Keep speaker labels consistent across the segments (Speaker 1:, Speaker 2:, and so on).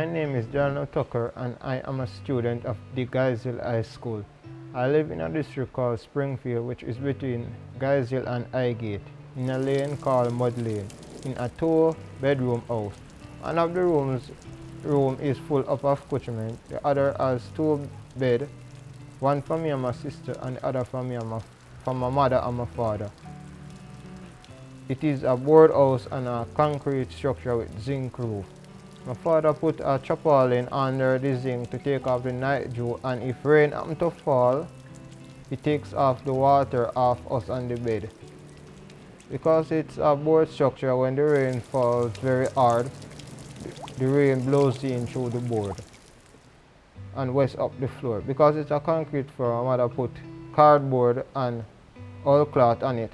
Speaker 1: My name is DelanoTucker and I am a student of the Guysville High School. I live in a district called Springfield, which is between Guysville and Highgate, in a lane called Mud Lane, in a 2-bedroom house. One of the room is full of accoutrement, the other has 2 beds, one for me and my sister and the other for my mother and my father. It is a board house and a concrete structure with zinc roof. My father put a tarpaulin under the zinc to take off the night dew, and if rain happens to fall, it takes off the water off us on the bed. Because it's a board structure, when the rain falls very hard, the rain blows in through the board and wets up the floor. Because it's a concrete floor, my mother put cardboard and oil cloth on it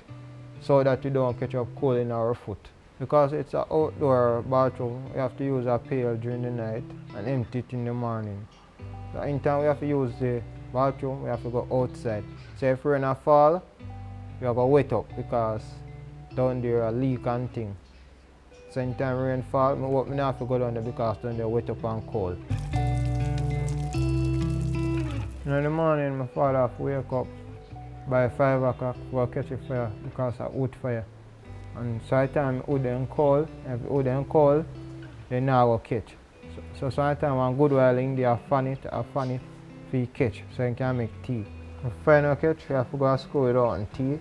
Speaker 1: so that we don't catch up cold in our foot. Because it's an outdoor bathroom, we have to use a pail during the night and empty it in the morning. So anytime we have to use the bathroom, we have to go outside. So if rain fall, we have to wet up because down there a leak and thing. So anytime rain fall, I don't have to go down there because down there wet up and cold. In the morning, my father have to wake up by 5 o'clock for catch a fire because of wood fire. And sometimes wood them cold, if the wood them cold, they now go catch. So sometimes one good while in there, I fan it for catch, so you can make tea. If fire no catch, we have to go to school without tea.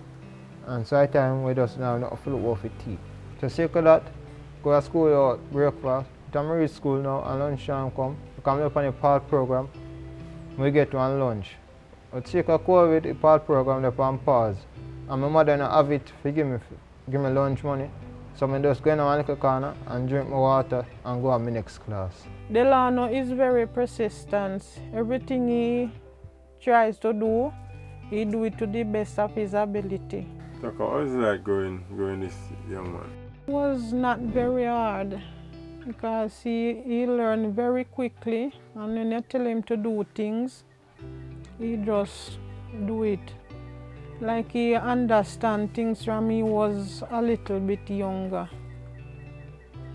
Speaker 1: And sometimes we just now not to look for tea. So circle that, go to school without breakfast. I'm reach school now and lunchtime come. We come up on the PAL program, we get one lunch. But circle COVID, the PAL program they on pause. And my mother not have it to give me lunch money. So I just go in one little corner and drink my water and go on my next class.
Speaker 2: Delano is very persistent. Everything he tries to do, he do it to the best of his ability.
Speaker 3: Tucker, how is it like growing this young man?
Speaker 2: It was not very hard because he learned very quickly, and when you tell him to do things, he just do it. Like he understand things from he was a little bit younger.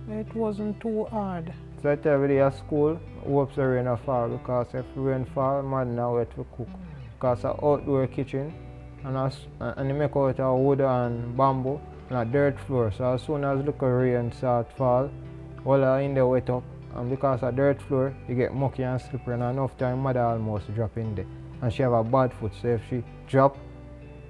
Speaker 2: It wasn't too hard.
Speaker 1: So every day at school, hopes the rain will fall because if rain fall, man now wait to cook. Because it's an outdoor kitchen and they make out of wood and bamboo and a dirt floor. So as soon as the rain start fall, all in there wet up. And because of dirt floor, you get mucky and slippery, and enough time mother almost drop in there. And she have a bad foot, so if she drop,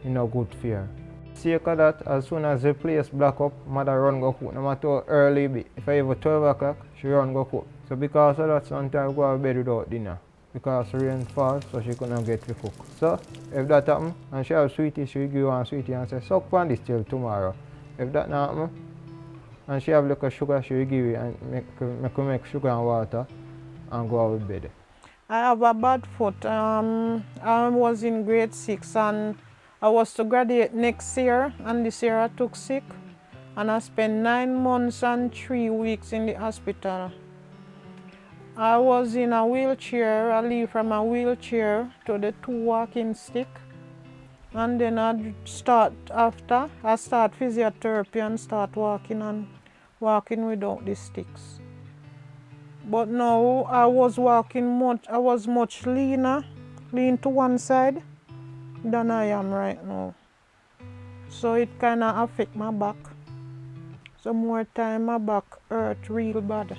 Speaker 1: you know, good fear. See that as soon as the place black up, mother run go cook. No matter how early be. If I even 12 o'clock, she run go cook. So because of that, sometimes go to bed without dinner. Because rain falls, so she couldn't get to cook. So if that happen, and she have sweetie, she give one sweetie and say, suck on this till tomorrow. If that not happen, and she have little sugar, she will give you and make sugar and water and go out of bed.
Speaker 2: I have a bad foot. I was in grade 6 and I was to graduate next year, and this year I took sick and I spent 9 months and 3 weeks in the hospital. I was in a wheelchair. I leave from a wheelchair to the 2 walking stick, and then I start physiotherapy and start walking without the sticks. But now I was much lean to one side than I am right now. So it kind of affect my back. So more time my back hurt real bad.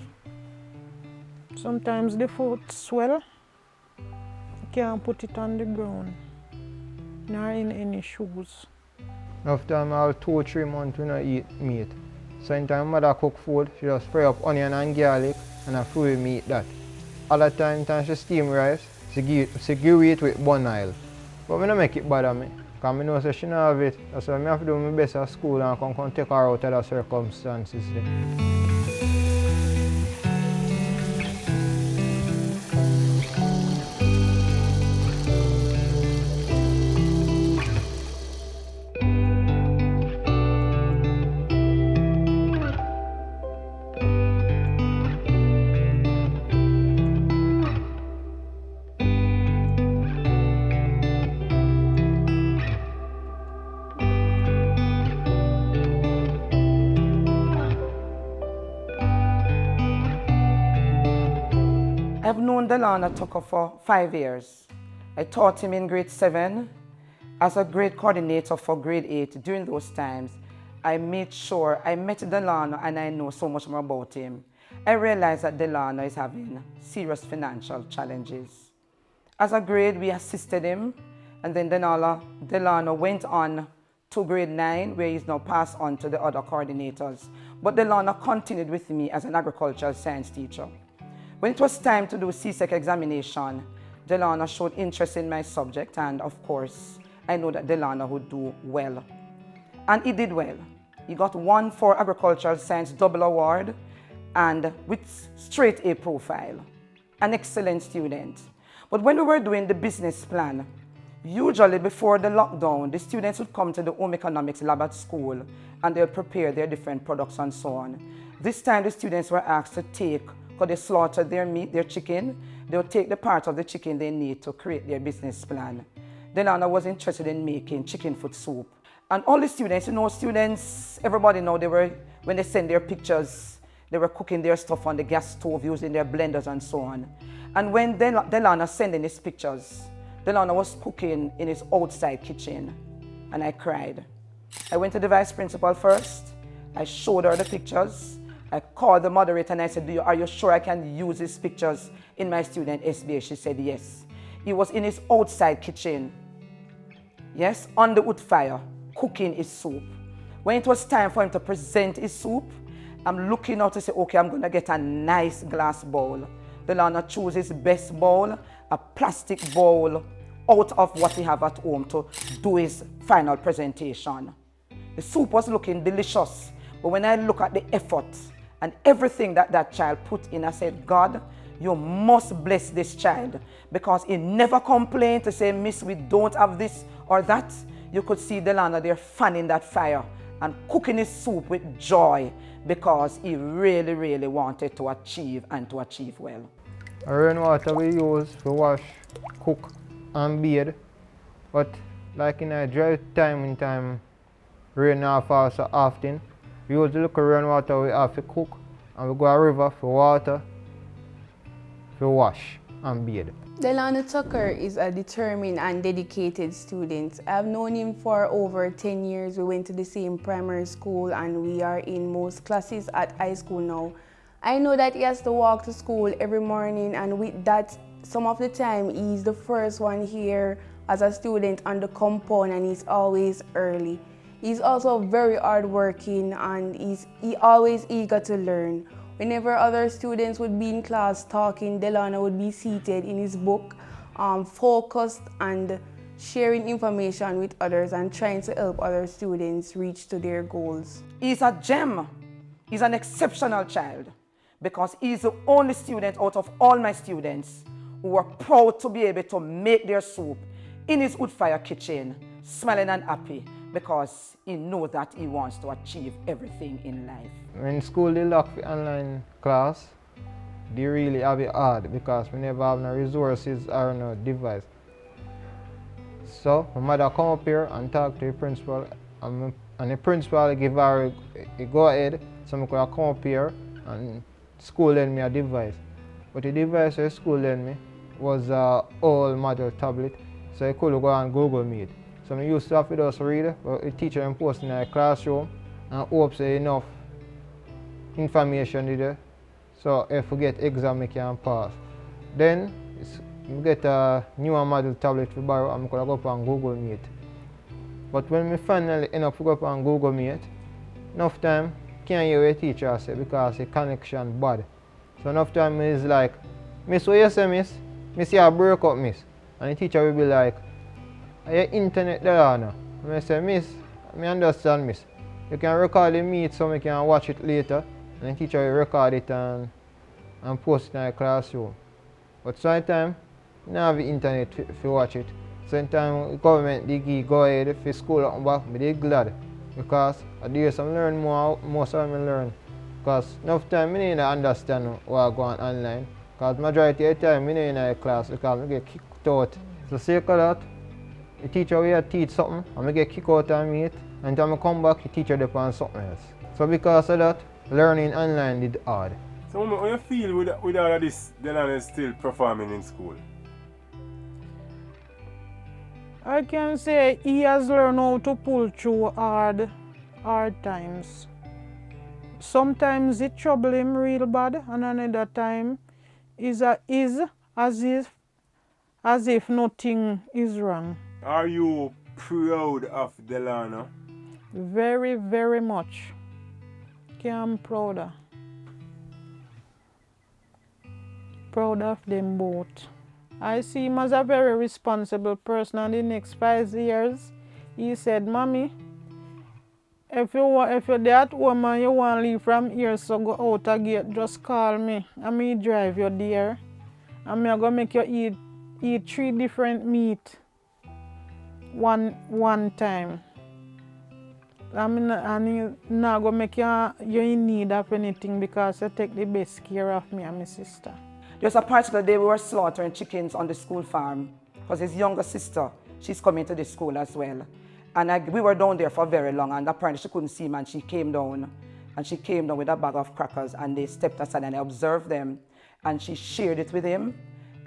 Speaker 2: Sometimes the foot swell, you can't put it on the ground, nor in any shoes.
Speaker 1: Enough time I have 2-3 months to not eat meat. So anytime mother cook food, she just fry up onion and garlic and I fry meat that. Other time she steam rice, she give it with bun oil. But I don't make it bother me, because I know that she don't have it. That's why I have to do my best at school and come take her out of the circumstances there.
Speaker 4: known Delano Tucker for 5 years. I taught him in grade 7 as a grade coordinator for grade 8. During those times, I made sure I met Delano and I know so much more about him. I realized that Delano is having serious financial challenges. As a grade, we assisted him, and then Delano went on to grade 9, where he's now passed on to the other coordinators. But Delano continued with me as an agricultural science teacher. When it was time to do CSEC examination, Delano showed interest in my subject, and of course, I know that Delano would do well. And he did well. He got 1 for agricultural science double award and with straight A profile. An excellent student. But when we were doing the business plan, usually before the lockdown, the students would come to the home economics lab at school and they'll prepare their different products and so on. This time the students were asked to take, because they slaughtered their meat, their chicken, they'll take the part of the chicken they need to create their business plan. Delano was interested in making chicken foot soup. And all the students, everybody know when they send their pictures, they were cooking their stuff on the gas stove using their blenders and so on. And when Delano sent in his pictures, Delano was cooking in his outside kitchen, and I cried. I went to the vice principal first. I showed her the pictures. I called the moderator and I said, are you sure I can use these pictures in my student SBA? She said yes. He was in his outside kitchen, yes, on the wood fire, cooking his soup. When it was time for him to present his soup, I'm looking out to say, okay, I'm gonna get a nice glass bowl. Delano chose his best bowl, a plastic bowl, out of what he have at home to do his final presentation. The soup was looking delicious, but when I look at the effort and everything that child put in, I said, God, you must bless this child, because he never complained to say, Miss, we don't have this or that. You could see Delano there fanning that fire and cooking his soup with joy, because he really, really wanted to achieve and to achieve well.
Speaker 1: Rainwater we use to wash, cook and bathe, but like in a dry time, rain not fall so often, we use the little rainwater we have to cook, and we go a river for water, for wash and bathe.
Speaker 5: Delano Tucker is a determined and dedicated student. I've known him for over 10 years. We went to the same primary school and we are in most classes at high school now. I know that he has to walk to school every morning, and with that, some of the time he's the first one here as a student on the compound, and he's always early. He's also very hardworking and he's always eager to learn. Whenever other students would be in class talking, Delano would be seated in his book, focused and sharing information with others and trying to help other students reach to their goals.
Speaker 4: He's a gem. He's an exceptional child, because he's the only student out of all my students who were proud to be able to make their soup in his wood fire kitchen, smiling and happy, because he knows that he wants to achieve everything in life.
Speaker 1: When school they lock the online class, they really have it hard, because we never have no resources or no device. So my mother come up here and talk to the principal, and the principal give her a go ahead, so I could come up here and school lend me a device. But the device the school lend me was an old model tablet, so I could go on Google Meet. So I used to have to just read what the teacher and post in the classroom and hope say enough information there, so if we get exam I can pass. Then we get a newer model tablet to borrow and I could go up on Google Meet. But when we finally end up go up on Google Meet, enough time can't hear what the teacher say because the connection bad. So enough time is like, Miss, what you say, Miss? Miss, you break up, Miss. And the teacher will be like, are your internet there now? And I say, Miss, I understand, Miss. You can record the meet so we can watch it later. And the teacher will record it and post it in the classroom. But sometimes, you don't have the internet to watch it. Sometimes the government they go ahead for school and back, but they're glad. Because I do some learn more, most of them learn. Because enough time I need to understand what I go on online. Because majority of the time I in the class because I get kicked out. So say that the teacher will teach something and I get kicked out and meet, and then I come back the teacher depends on something else. So because of that, learning online did hard.
Speaker 3: So how you feel with all of this, Delano is still performing in school?
Speaker 2: I can say he has learned how to pull through hard times. Sometimes it trouble him real bad, and another time is as if nothing is wrong.
Speaker 3: Are you proud of Delano?
Speaker 2: Very, very much. I'm prouder. Proud of them both. I see him as a very responsible person, and in the next 5 years, he said, Mommy, if you're there at home and you want to leave from here, so go out a gate, just call me. And me drive you there. And me going to make you eat 3 different meat one time. And he not going to make you in need of anything because you take the best care of me and my sister.
Speaker 4: There's a particular day we were slaughtering chickens on the school farm because his younger sister, she's coming to the school as well. And we were down there for very long, and apparently she couldn't see him, and she came down. And she came down with a bag of crackers, and they stepped aside, and I observed them. And she shared it with him,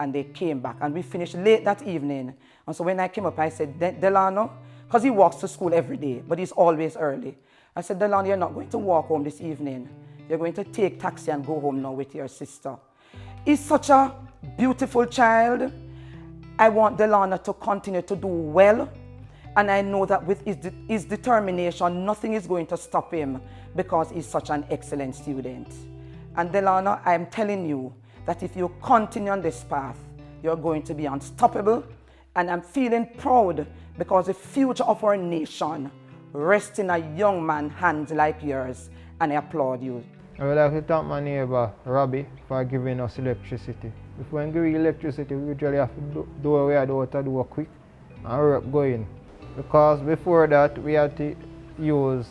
Speaker 4: and they came back. And we finished late that evening. And so when I came up, I said, Delano, because he walks to school every day, but he's always early. I said, Delano, you're not going to walk home this evening. You're going to take taxi and go home now with your sister. He's such a beautiful child. I want Delano to continue to do well. And I know that with his determination, nothing is going to stop him because he's such an excellent student. And Delano, I am telling you that if you continue on this path, you're going to be unstoppable. And I'm feeling proud because the future of our nation rests in a young man's hands like yours. And I applaud you.
Speaker 1: I would like to thank my neighbor, Robby, for giving us electricity. If we give you electricity, we usually have to do what we had to do quick and work going. Because before that, we had to use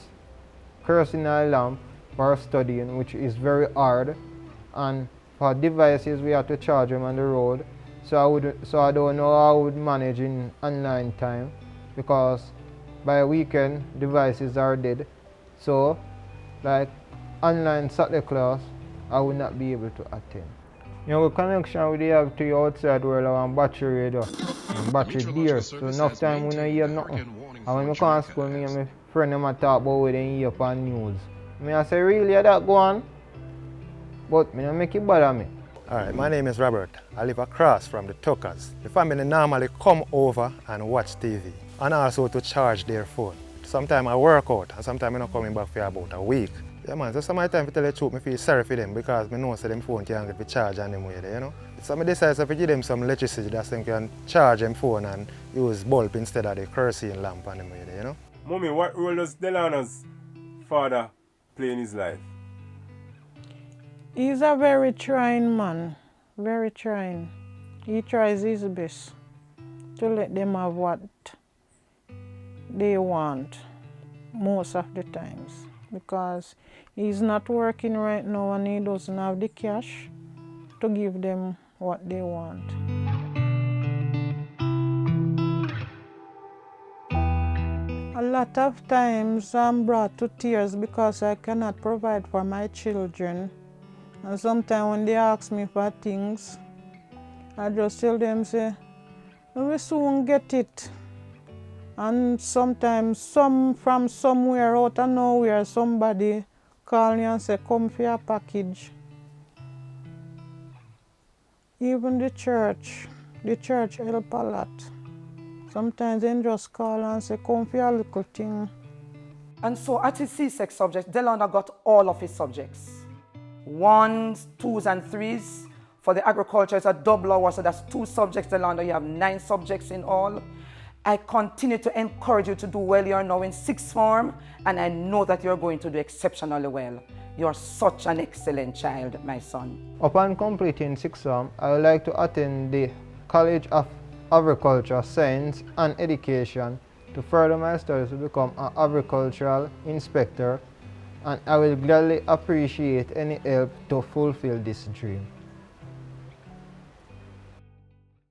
Speaker 1: kerosene lamp for studying, which is very hard. And for devices, we had to charge them on the road. So I don't know how I would manage in online time, because by weekend, devices are dead. So, like online Saturday class, I would not be able to attend. You know, the connection we have to the outside world on battery radio and battery dear. So enough time we don't hear nothing. And when I come to school, me and my friend them talk about what they hear on news. I say, really, that go on? But I don't make it bother me.
Speaker 6: Alright, my name is Robert. I live across from the Tuckers. The family normally come over and watch TV, and also to charge their phone. Sometimes I work out, and sometimes I'm not coming back for about a week. Yeah man, so some of the time to tell the truth, I feel sorry for them because I know that them phone can't get the charge on them way there, you know. So I decide to give them some electricity that they can charge them phone and use bulb instead of the kerosene lamp on them way there, you know.
Speaker 3: Mommy, what role does Delano's father play in his life?
Speaker 2: He's a very trying man, very trying. He tries his best to let them have what they want most of the times, because he's not working right now and he doesn't have the cash to give them what they want. A lot of times I'm brought to tears because I cannot provide for my children. And sometimes when they ask me for things, I just tell them, say, we will soon get it. And sometimes from somewhere out of nowhere, somebody call me and say, come for your package. Even the church help a lot. Sometimes they just call and say, come for your little thing.
Speaker 4: And so at his CSEC subject, Delano got all of his subjects. 1s, 2s, and 3s. For the agriculture, it's a double hour, so that's 2 subjects, Delano. You have 9 subjects in all. I continue to encourage you to do well. You're now in 6th form, and I know that you're going to do exceptionally well. You're such an excellent child, my son.
Speaker 1: Upon completing 6th form, I would like to attend the College of Agriculture, Science and Education to further my studies to become an agricultural inspector, and I will gladly appreciate any help to fulfill this dream.